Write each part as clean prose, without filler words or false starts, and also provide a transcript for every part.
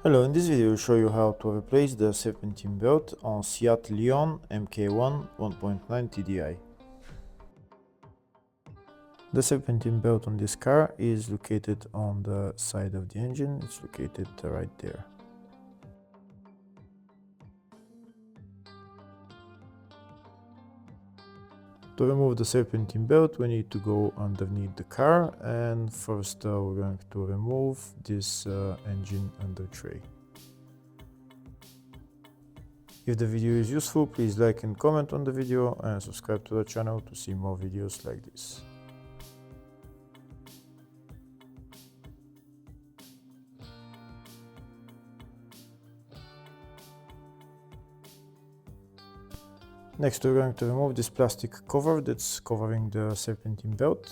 Hello, in this video I'll show you how to replace the serpentine belt on Seat Leon MK1 1.9 TDI. The serpentine belt on this car is located on the side of the engine. It's located right there. To remove the serpentine belt, we need to go underneath the car, and first we're going to remove this engine under tray. If the video is useful, please like and comment on the video and subscribe to the channel to see more videos like this. Next, we're going to remove this plastic cover that's covering the serpentine belt.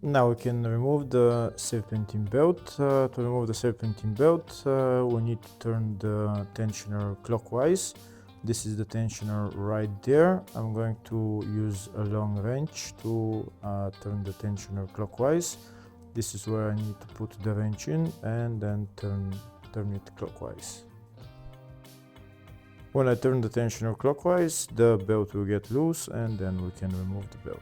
Now we can remove the serpentine belt. To remove the serpentine belt, we need to turn the tensioner clockwise. This is the tensioner right there. I'm going to use a long wrench to turn the tensioner clockwise. This is where I need to put the wrench in and then turn it clockwise. When I turn the tensioner clockwise, the belt will get loose and then we can remove the belt.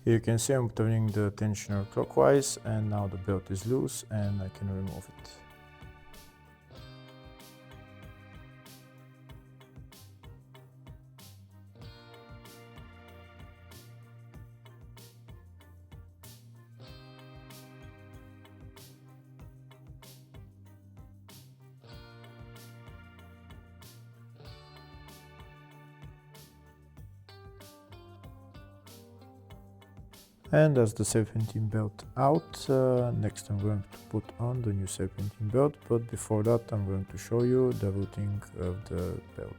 Here you can see I'm turning the tensioner clockwise and now the belt is loose and I can remove it. And that's the serpentine belt out. Next I'm going to put on the new serpentine belt, but before that I'm going to show you the routing of the belt.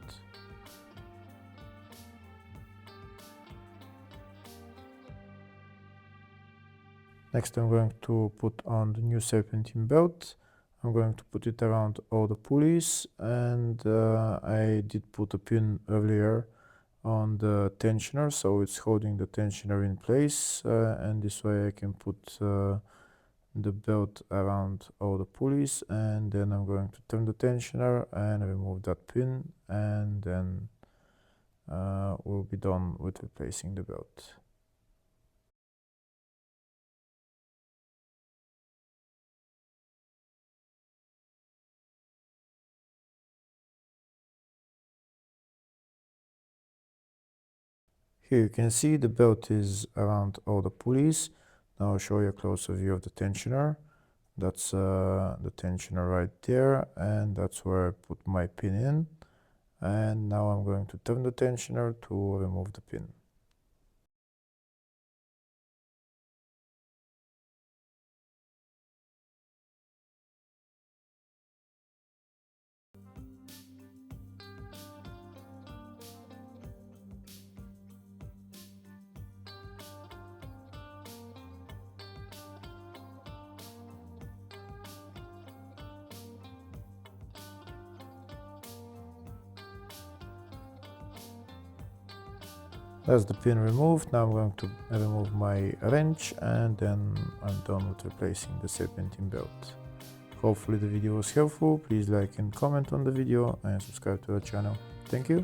Next I'm going to put on the new serpentine belt. I'm going to put it around all the pulleys, and I did put a pin earlier on the tensioner, so it's holding the tensioner in place, and this way I can put the belt around all the pulleys, and then I'm going to turn the tensioner and remove that pin, and then we'll be done with replacing the belt. Here you can see the belt is around all the pulleys. Now I'll show you a closer view of the tensioner. That's the tensioner right there, and that's where I put my pin in. And now I'm going to turn the tensioner to remove the pin. That's the pin removed. Now I'm going to remove my wrench, and then I'm done with replacing the serpentine belt. Hopefully the video was helpful. Please like and comment on the video and subscribe to the channel. Thank you.